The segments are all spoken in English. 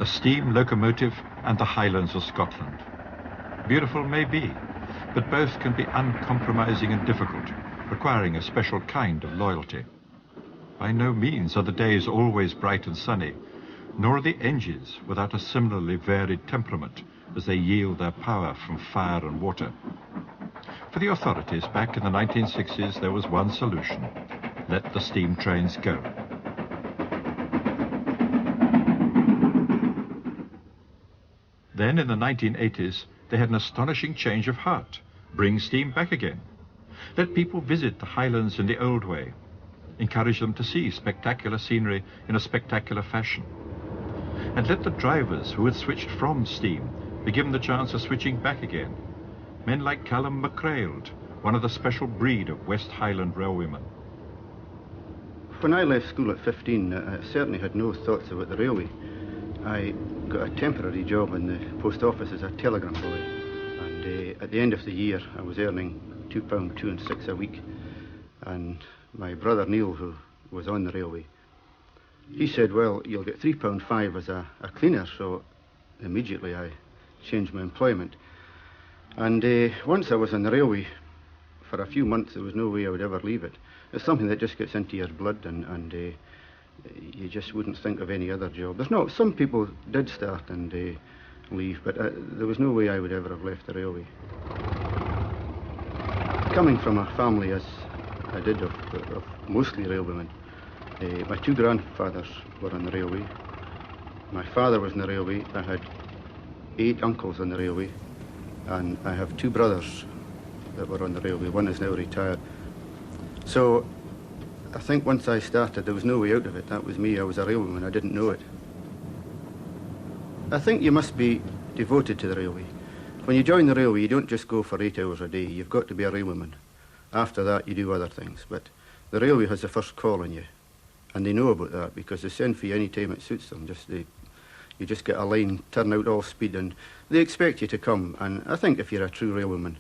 a steam locomotive and the Highlands of Scotland. Beautiful may be, but both can be uncompromising and difficult, requiring a special kind of loyalty. By no means are the days always bright and sunny, nor are the engines without a similarly varied temperament as they yield their power from fire and water. For the authorities back in the 1960s, there was one solution: let the steam trains go. Then in the 1980s, they had an astonishing change of heart: bring steam back again. Let people visit the Highlands in the old way. Encourage them to see spectacular scenery in a spectacular fashion. And let the drivers who had switched from steam be given the chance of switching back again. Men like Callum MacRailed, one of the special breed of West Highland railwaymen. When I left school at 15, I certainly had no thoughts about the railway. I got a temporary job in the post office as a telegram boy, and at the end of the year I was earning £2, 2 and 6 a week. And my brother Neil, who was on the railway, he said, well, you'll get £3.5 as a cleaner. So immediately I changed my employment. And once I was on the railway, for a few months, there was no way I would ever leave it. It's something that just gets into your blood, and you just wouldn't think of any other job. Some people did start and leave, but there was no way I would ever have left the railway. Coming from a family, as I did, of mostly railwaymen, my two grandfathers were on the railway. My father was on the railway. I had 8 uncles on the railway. And I have 2 brothers that were on the railway. One is now retired. So I think once I started, there was no way out of it. That was me. I was a railwayman. I didn't know it. I think you must be devoted to the railway. When you join the railway, you don't just go for 8 hours a day. You've got to be a railwayman. After that, you do other things. But the railway has the first call on you. And they know about that because they send for you any time it suits them. You just get a line, turn out all speed, and they expect you to come. And I think if you're a true railwayman,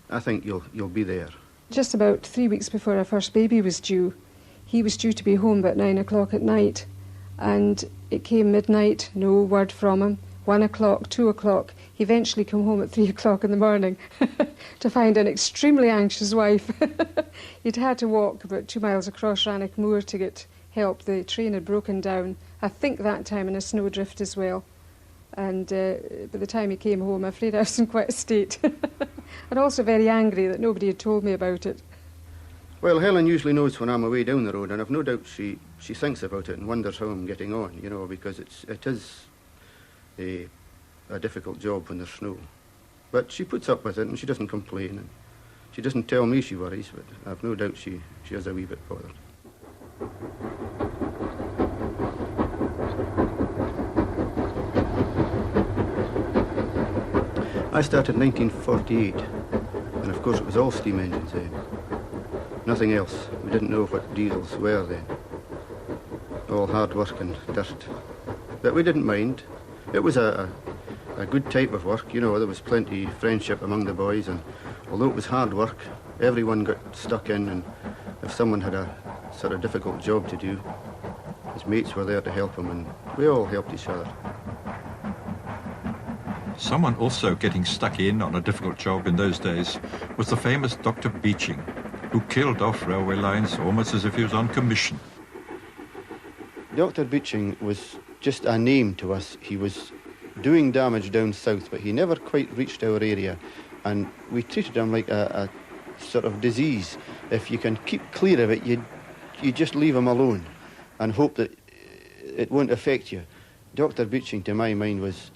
I think you'll be there. Just about 3 weeks before our first baby was due, he was due to be home about 9 o'clock at night. And it came midnight, no word from him. 1 o'clock, 2 o'clock. He eventually came home at 3 o'clock in the morning to find an extremely anxious wife. He'd had to walk about 2 miles across Rannoch Moor to get help. The train had broken down, I think that time in a snowdrift as well. And by the time he came home, I'm afraid I was in quite a state. And also very angry that nobody had told me about it. Well, Helen usually knows when I'm away down the road, and I've no doubt she thinks about it and wonders how I'm getting on, because it is a difficult job when there's snow. But she puts up with it and she doesn't complain. And she doesn't tell me she worries, but I've no doubt she is a wee bit bothered. I started in 1948, and of course it was all steam engines then. Nothing else. We didn't know what diesels were then. All hard work and dirt. But we didn't mind. It was a good type of work, there was plenty of friendship among the boys, and although it was hard work, everyone got stuck in, and if someone had a sort of difficult job to do, his mates were there to help him, and we all helped each other. Someone also getting stuck in on a difficult job in those days was the famous Dr. Beeching, who killed off railway lines almost as if he was on commission. Dr. Beeching was just a name to us. He was doing damage down south, but he never quite reached our area, and we treated him like a sort of disease. If you can keep clear of it, you just leave him alone and hope that it won't affect you. Dr. Beeching, to my mind, was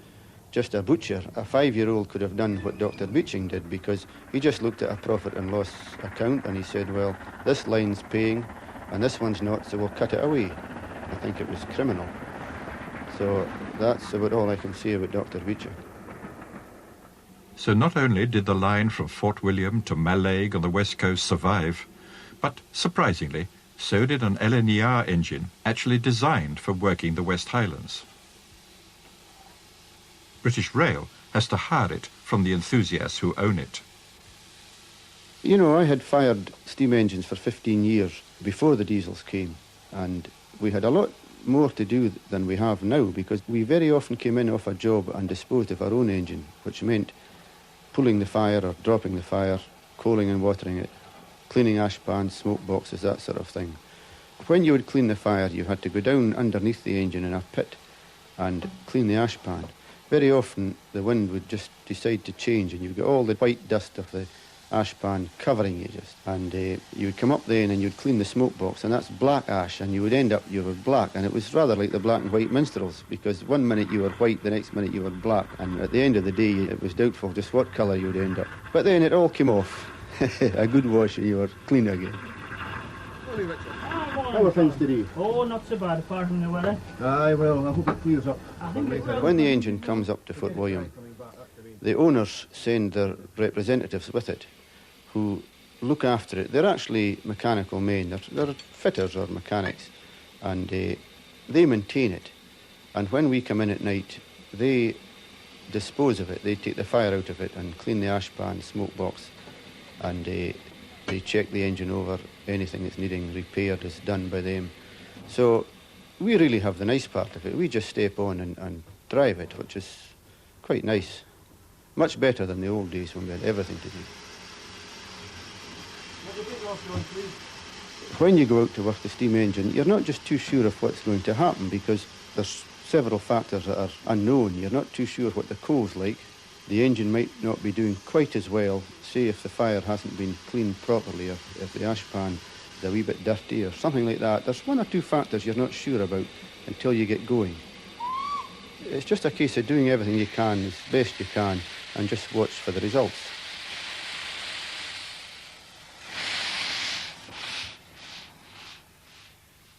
just a butcher. A 5-year-old could have done what Dr. Beeching did, because he just looked at a profit and loss account and he said, well, this line's paying and this one's not, so we'll cut it away. I think it was criminal. So that's about all I can say about Dr. Beeching. So not only did the line from Fort William to Mallaig on the west coast survive, but surprisingly, so did an LNER engine actually designed for working the West Highlands. British Rail has to hire it from the enthusiasts who own it. I had fired steam engines for 15 years before the diesels came, and we had a lot more to do than we have now, because we very often came in off a job and disposed of our own engine, which meant pulling the fire or dropping the fire, coaling and watering it, cleaning ash pans, smoke boxes, that sort of thing. When you would clean the fire, you had to go down underneath the engine in a pit and clean the ash pan. Very often the wind would just decide to change and you'd get all the white dust of the ash pan covering you just. And you would come up then and you'd clean the smoke box, and that's black ash, and you would end up, you were black, and it was rather like the black and white minstrels, because one minute you were white, the next minute you were black, and at the end of the day it was doubtful just what colour you would end up. But then it all came off. A good wash and you were clean again. How are things today? Oh, not so bad, apart from the weather. Aye, well, I hope it clears up. When the engine comes up to Fort William, the owners send their representatives with it, who look after it. They're actually mechanical men. They're fitters or mechanics, and they maintain it. And when we come in at night, they dispose of it. They take the fire out of it and clean the ash pan, smoke box, and they check the engine over. Anything that's needing repaired is done by them. So we really have the nice part of it. We just step on and drive it, which is quite nice. Much better than the old days when we had everything to do. When you go out to work the steam engine, you're not just too sure of what's going to happen, because there's several factors that are unknown. You're not too sure what the coal's like. The engine might not be doing quite as well, say if the fire hasn't been cleaned properly, or if the ash pan is a wee bit dirty or something like that. There's one or two factors you're not sure about until you get going. It's just a case of doing everything you can as best you can and just watch for the results.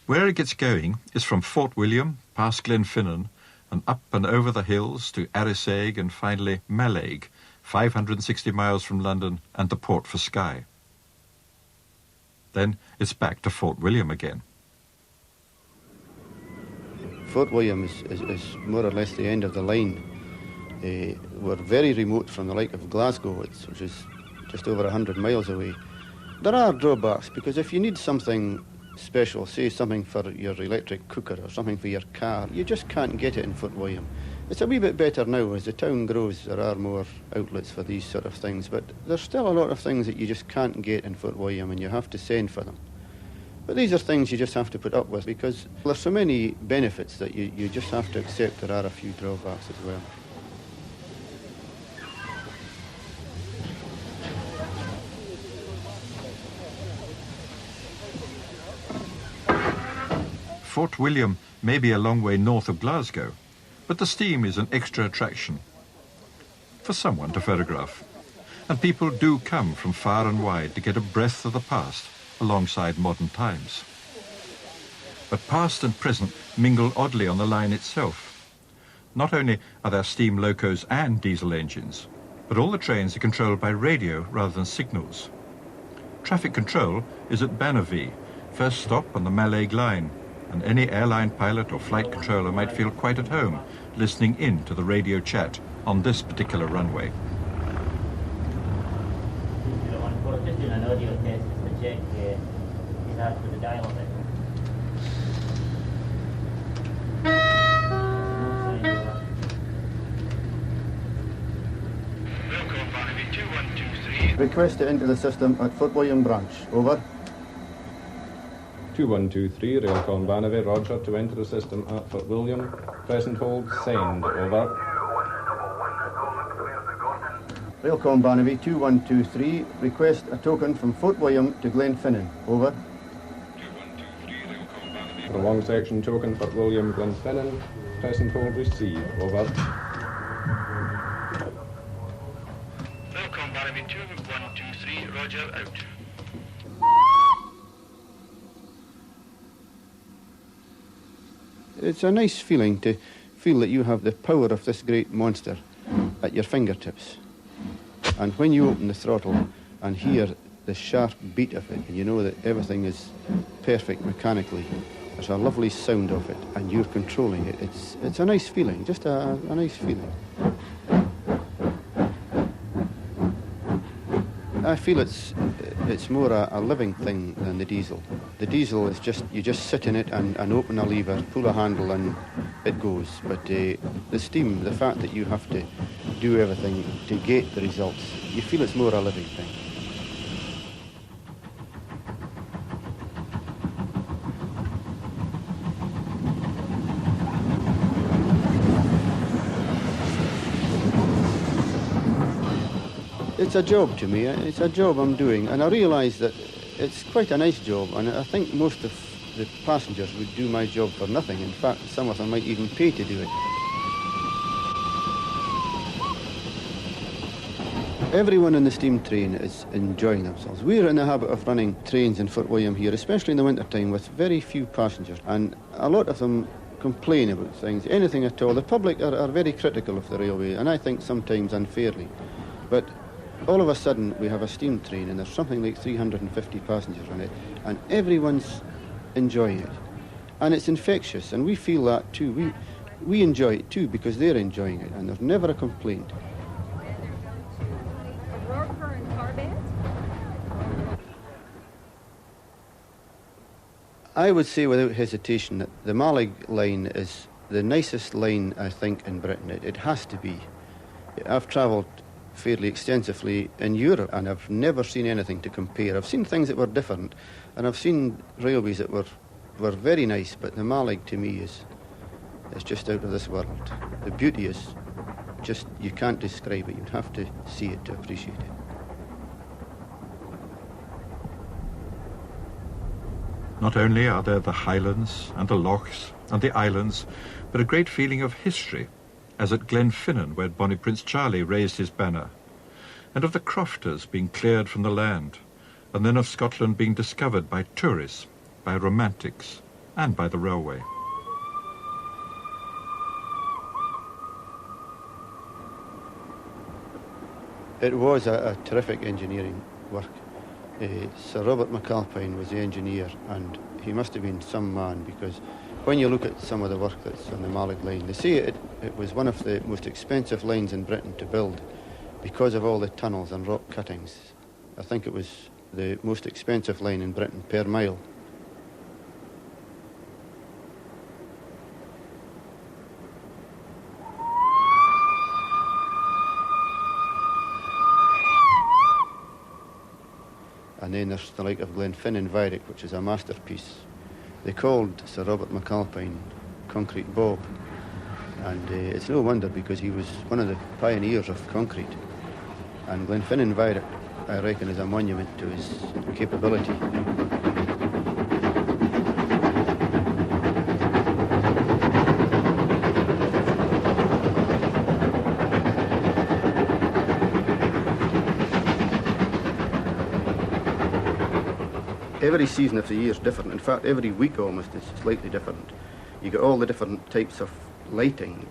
Where it gets going is from Fort William, past Glenfinnan, and up and over the hills to Arisaig and finally Mallaig, 560 miles from London and the port for Skye. Then it's back to Fort William again. Fort William is more or less the end of the line. We're very remote from the like of Glasgow, which is just over 100 miles away. There are drawbacks, because if you need something special, say something for your electric cooker or something for your car, you just can't get it in Fort William. It's a wee bit better now. As the town grows, there are more outlets for these sort of things, but there's still a lot of things that you just can't get in Fort William, and you have to send for them. But these are things you just have to put up with, because there's so many benefits that you just have to accept there are a few drawbacks as well. Fort William may be a long way north of Glasgow, but the steam is an extra attraction for someone to photograph. And people do come from far and wide to get a breath of the past alongside modern times. But past and present mingle oddly on the line itself. Not only are there steam locos and diesel engines, but all the trains are controlled by radio rather than signals. Traffic control is at Bannervie, first stop on the Mallaig line, and any airline pilot or flight controller might feel quite at home listening in to the radio chat on this particular runway. Just doing an audio test just to check he's happy with the dial of it. Welcome, Barnaby 2123. Request to enter the system at Fort William branch. Over. 2123, Railcon Bannervie, roger, to enter the system at Fort William. Present hold, send, over. Railcon Bannervie 2123, request a token from Fort William to Glenfinnan. Over. For a long section token, Fort William, Glenfinnan. Present hold, receive, over. Railcon Bannervie 2123, roger, out. It's a nice feeling to feel that you have the power of this great monster at your fingertips. And when you open the throttle and hear the sharp beat of it, and you know that everything is perfect mechanically, there's a lovely sound of it, and you're controlling it. It's a nice feeling, just a nice feeling. I feel it's It's more a living thing than the diesel. The diesel is just, you just sit in it and open a lever, pull a handle and it goes. But the steam, the fact that you have to do everything to get the results, you feel it's more a living thing. It's a job to me, it's a job I'm doing, and I realise that it's quite a nice job, and I think most of the passengers would do my job for nothing. In fact, some of them might even pay to do it. Everyone in the steam train is enjoying themselves. We're in the habit of running trains in Fort William here, especially in the winter time, with very few passengers, and a lot of them complain about things, anything at all. The public are very critical of the railway, and I think sometimes unfairly. But all of a sudden, we have a steam train, and there's something like 350 passengers on it, and everyone's enjoying it. And it's infectious, and we feel that too. We enjoy it too, because they're enjoying it, and there's never a complaint. I would say without hesitation that the Mallaig line is the nicest line, I think, in Britain. It has to be. I've travelled fairly extensively in Europe, and I've never seen anything to compare. I've seen things that were different, and I've seen railways that were very nice, but the Mallaig to me is just out of this world. The beauty is just, you can't describe it. You'd have to see it to appreciate it. Not only are there the highlands and the lochs and the islands, but a great feeling of history, as at Glenfinnan, where Bonnie Prince Charlie raised his banner, and of the crofters being cleared from the land, and then of Scotland being discovered by tourists, by romantics, and by the railway. It was a terrific engineering work. Sir Robert McAlpine was the engineer, and he must have been some man, because when you look at some of the work that's on the Mallaig line, they say it was one of the most expensive lines in Britain to build because of all the tunnels and rock cuttings. I think it was the most expensive line in Britain per mile. And then there's the like of Glenfinnan Viaduct, which is a masterpiece. They called Sir Robert McAlpine Concrete Bob, and it's no wonder, because he was one of the pioneers of concrete. And Glenfinnan Viaduct, I reckon, is a monument to his capability. Every season of the year is different. In fact, every week almost is slightly different. You get all the different types of lighting.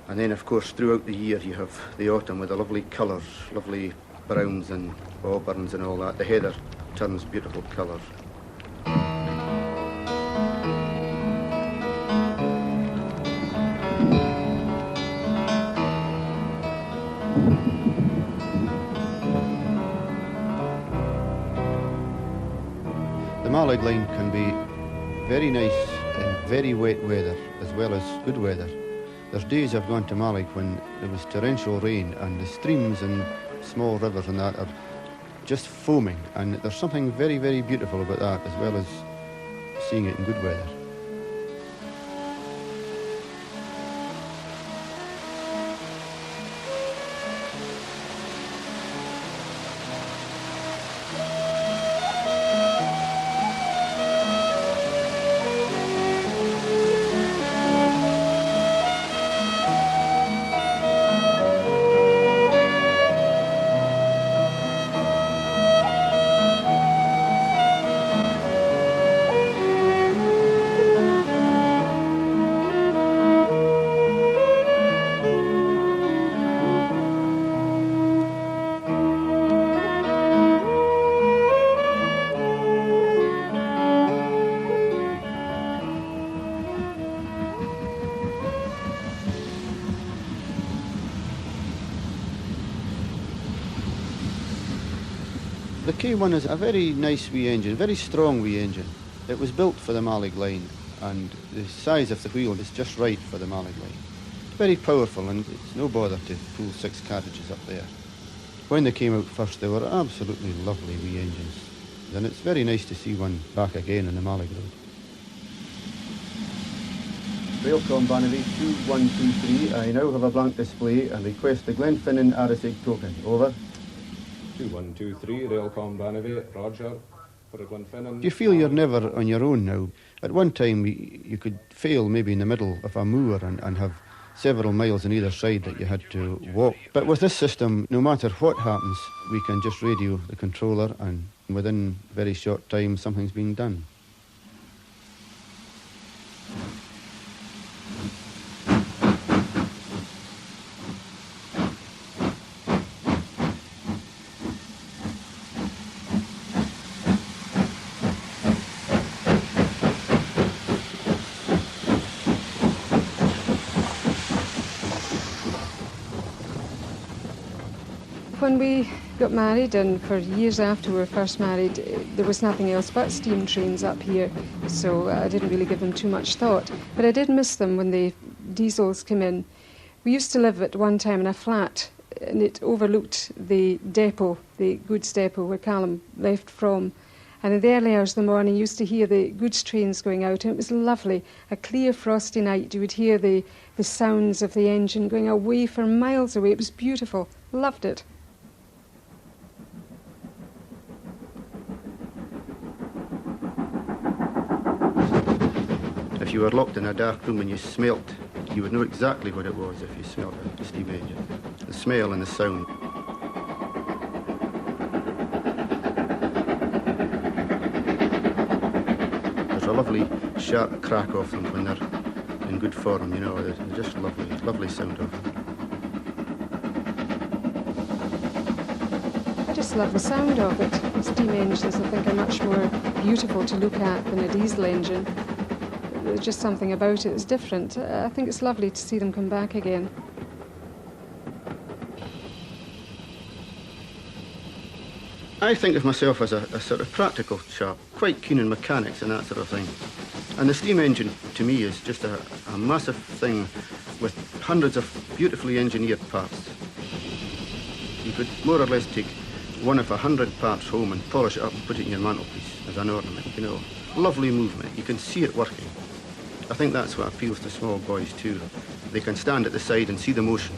And then, of course, throughout the year you have the autumn with the lovely colours, lovely browns and auburns and all that. The heather turns beautiful colours. The Mallaig line can be very nice in very wet weather as well as good weather. There's days I've gone to Mallaig when there was torrential rain, and the streams and small rivers and that are just foaming, and there's something very, very beautiful about that, as well as seeing it in good weather. The K1 is a very nice wee engine, very strong wee engine. It was built for the Mallaig line, and the size of the wheel is just right for the Mallaig line. It's very powerful, and it's no bother to pull 6 carriages up there. When they came out first, they were absolutely lovely wee engines, and it's very nice to see one back again on the Mallaig Road. Railcom Banavie 2123, I now have a blank display and request the Glenfinnan Arisig token. Over. 2123, Railcom Banavie, Roger. For a Glenfinnan. You feel you're never on your own now. At one time, you could fail maybe in the middle of a moor and have several miles on either side that you had to walk. But with this system, no matter what happens, we can just radio the controller, and within a very short time, something's being done. When we got married, and for years after we were first married, there was nothing else but steam trains up here, so I didn't really give them too much thought. But I did miss them when the diesels came in. We used to live at one time in a flat, and it overlooked the depot, the goods depot where Callum left from. And in the early hours of the morning, you used to hear the goods trains going out, and it was lovely. A clear, frosty night, you would hear the sounds of the engine going away for miles away. It was beautiful. Loved it. If you were locked in a dark room and you smelt, you would know exactly what it was if you smelt a steam engine. The smell and the sound. There's a lovely sharp crack off them when they're in good form, you know. They're just lovely, lovely sound of them. I just love the sound of it. Steam engines, I think, are much more beautiful to look at than a diesel engine. There's just something about it that's different. I think it's lovely to see them come back again. I think of myself as a sort of practical chap, quite keen on mechanics and that sort of thing. And the steam engine, to me, is just a massive thing with hundreds of beautifully engineered parts. You could more or less take one of 100 parts home and polish it up and put it in your mantelpiece as an ornament, you know. Lovely movement. You can see it working. I think that's what appeals to small boys too. They can stand at the side and see the motion.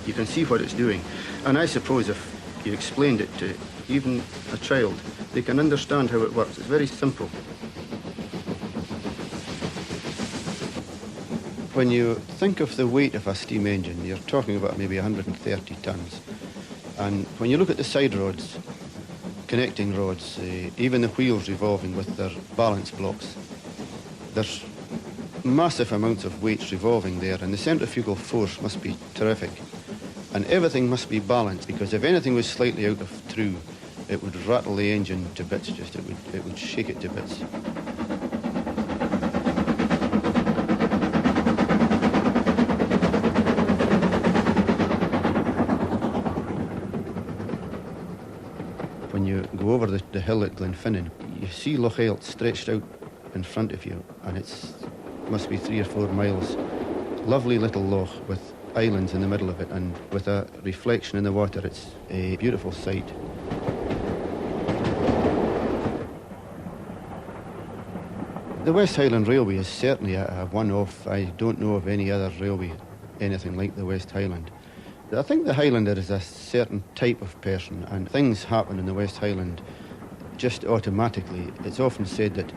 You can see what it's doing. And I suppose if you explained it to even a child, they can understand how it works. It's very simple. When you think of the weight of a steam engine, you're talking about maybe 130 tons. And when you look at the side rods, connecting rods, even the wheels revolving with their balance blocks, there's massive amounts of weights revolving there, and the centrifugal force must be terrific. And everything must be balanced, because if anything was slightly out of true, it would rattle the engine to bits, it would shake it to bits. When you go over the hill at Glenfinnan, you see Loch Eilt stretched out in front of you, and it's must be 3 or 4 miles. Lovely little loch with islands in the middle of it, and with a reflection in the water. It's a beautiful sight. The West Highland Railway is certainly a one-off. I don't know of any other railway anything like the West Highland. I think the Highlander is a certain type of person, and things happen in the West Highland just automatically. It's often said that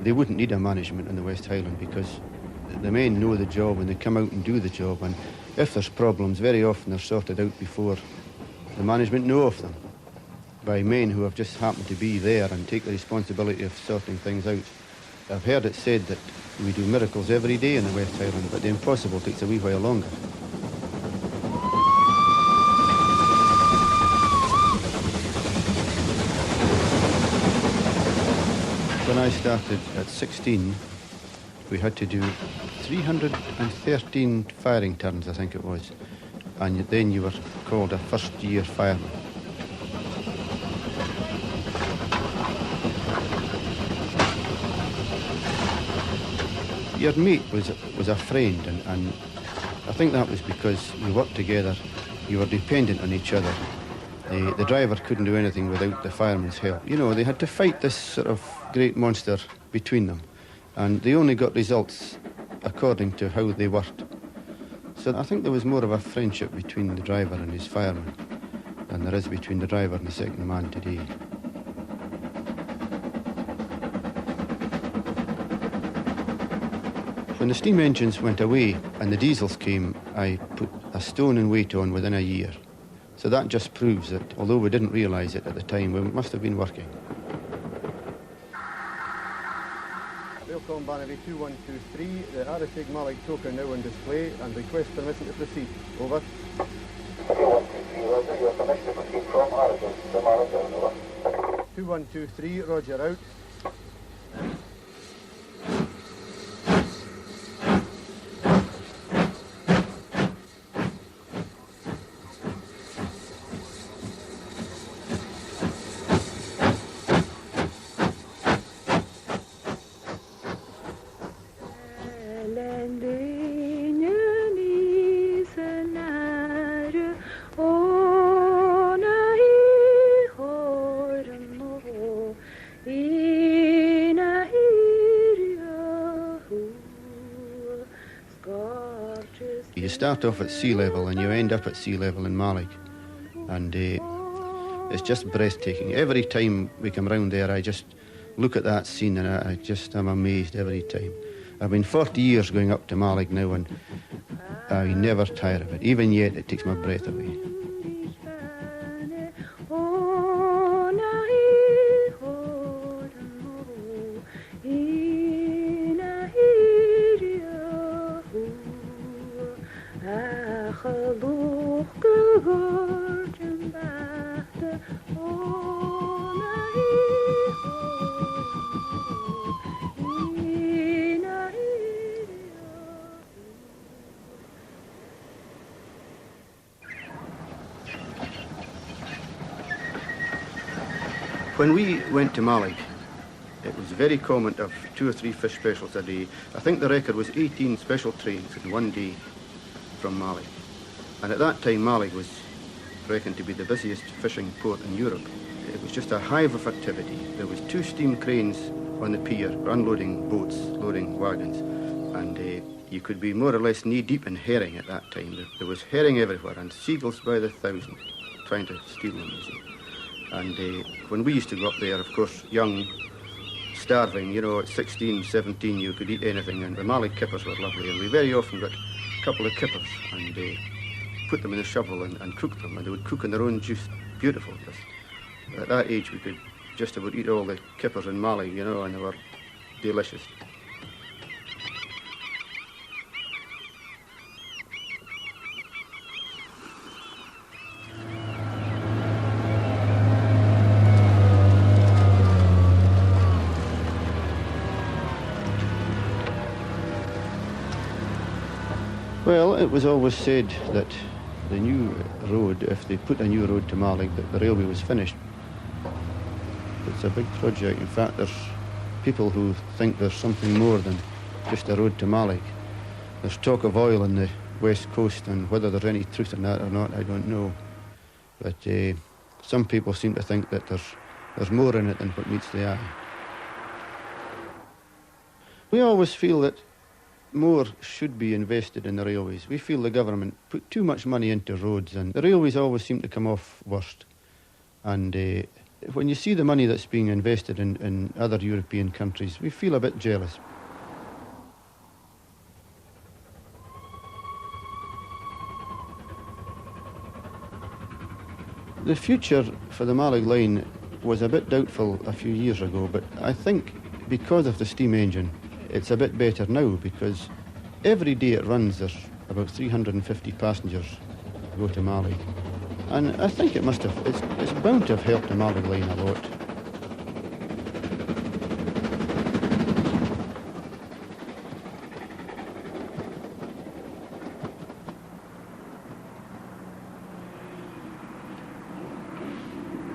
they wouldn't need a management in the West Highland because the men know the job and they come out and do the job, and if there's problems, very often they're sorted out before the management know of them, by men who have just happened to be there and take the responsibility of sorting things out. I've heard it said that we do miracles every day in the West Highland, but the impossible takes a wee while longer. When I started at 16, we had to do 313 firing turns, I think it was, and then you were called a first-year fireman. your mate was a friend, and I think that was because you worked together, you were dependent on each other. The driver couldn't do anything without the fireman's help. You know, they had to fight this sort of great monster between them, and they only got results according to how they worked. So I think there was more of a friendship between the driver and his fireman than there is between the driver and the second man today. When the steam engines went away and the diesels came, I put a stone in weight on within a year. So that just proves that, although we didn't realise it at the time, we must have been working. Welcome, Barnaby 2123. The RSA Mallaig token now on display and request permission to proceed. Over. 2123, Roger. Your permission to proceed from RSA to Mallaig, over. 2123, Roger, out. You start off at sea level and you end up at sea level in Mallaig, and it's just breathtaking. Every time we come round there, I just look at that scene and I just am amazed every time. I've been 40 years going up to Mallaig now, and I never tire of it. Even yet, it takes my breath away. When we went to Mallaig, it was very common to have 2 or 3 fish specials a day. I think the record was 18 special trains in one day from Mallaig. And at that time, Mallaig was reckoned to be the busiest fishing port in Europe. It was just a hive of activity. There was 2 steam cranes on the pier unloading boats, loading wagons, and you could be more or less knee-deep in herring at that time. There was herring everywhere, and seagulls by the thousand, trying to steal them, you see. And when we used to go up there, of course, young, starving, you know, at 16, 17, you could eat anything, and the Mallaig kippers were lovely, and we very often got a couple of kippers and put them in a shovel and cooked them, and they would cook in their own juice. Beautiful. At that age, we could just about eat all the kippers in Mallaig, you know, and they were delicious. Well, it was always said that the new road, if they put a new road to Mallaig, that the railway was finished. It's a big project. In fact, there's people who think there's something more than just a road to Mallaig. There's talk of oil on the west coast, and whether there's any truth in that or not, I don't know. But some people seem to think that there's more in it than what meets the eye. We always feel that more should be invested in the railways. We feel the government put too much money into roads, and the railways always seem to come off worst. And when you see the money that's being invested in other European countries, we feel a bit jealous. The future for the Mallaig line was a bit doubtful a few years ago, but I think because of the steam engine, it's a bit better now, because every day it runs, there's about 350 passengers go to Mallaig. And I think it must have, it's bound to have helped the Mallaig line a lot.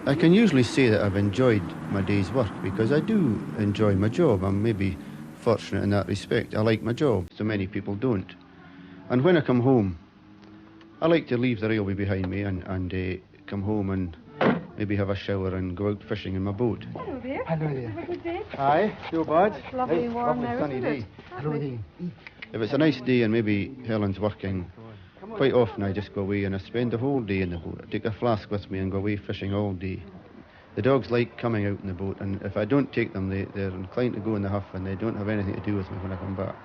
I can usually say that I've enjoyed my day's work, because I do enjoy my job. I'm maybe fortunate in that respect. I like my job, so many people don't. And when I come home, I like to leave the railway behind me and come home and maybe have a shower and go out fishing in my boat. Hello there. Hello there. Have a good day. Hi, no bad. It's lovely and warm now, sunny isn't day. it? Hello there. If it's a nice day and maybe Helen's working, quite often I just go away and I spend the whole day in the boat. I take a flask with me and go away fishing all day. The dogs like coming out in the boat, and if I don't take them, they're inclined to go in the huff and they don't have anything to do with me when I come back.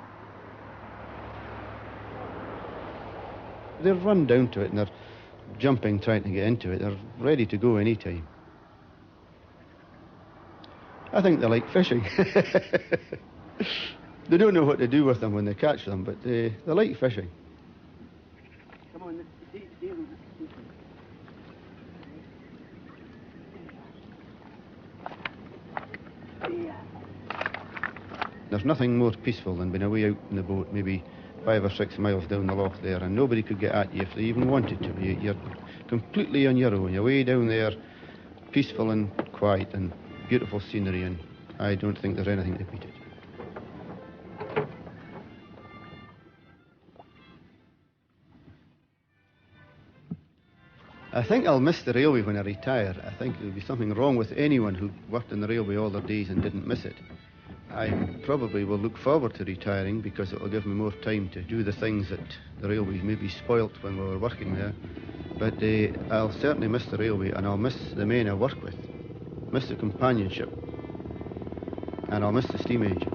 They're run down to it and they're jumping, trying to get into it. They're ready to go any time. I think they like fishing. They don't know what to do with them when they catch them, but they like fishing. Come on, there's nothing more peaceful than being away out in the boat, maybe 5 or 6 miles down the loch there, and nobody could get at you if they even wanted to. You're completely on your own. You're way down there, peaceful and quiet and beautiful scenery, and I don't think there's anything to beat it. I think I'll miss the railway when I retire. I think there'll be something wrong with anyone who worked in the railway all their days and didn't miss it. I probably will look forward to retiring because it will give me more time to do the things that the railway maybe spoilt when we were working there. But I'll certainly miss the railway, and I'll miss the men I work with, miss the companionship, and I'll miss the steam age.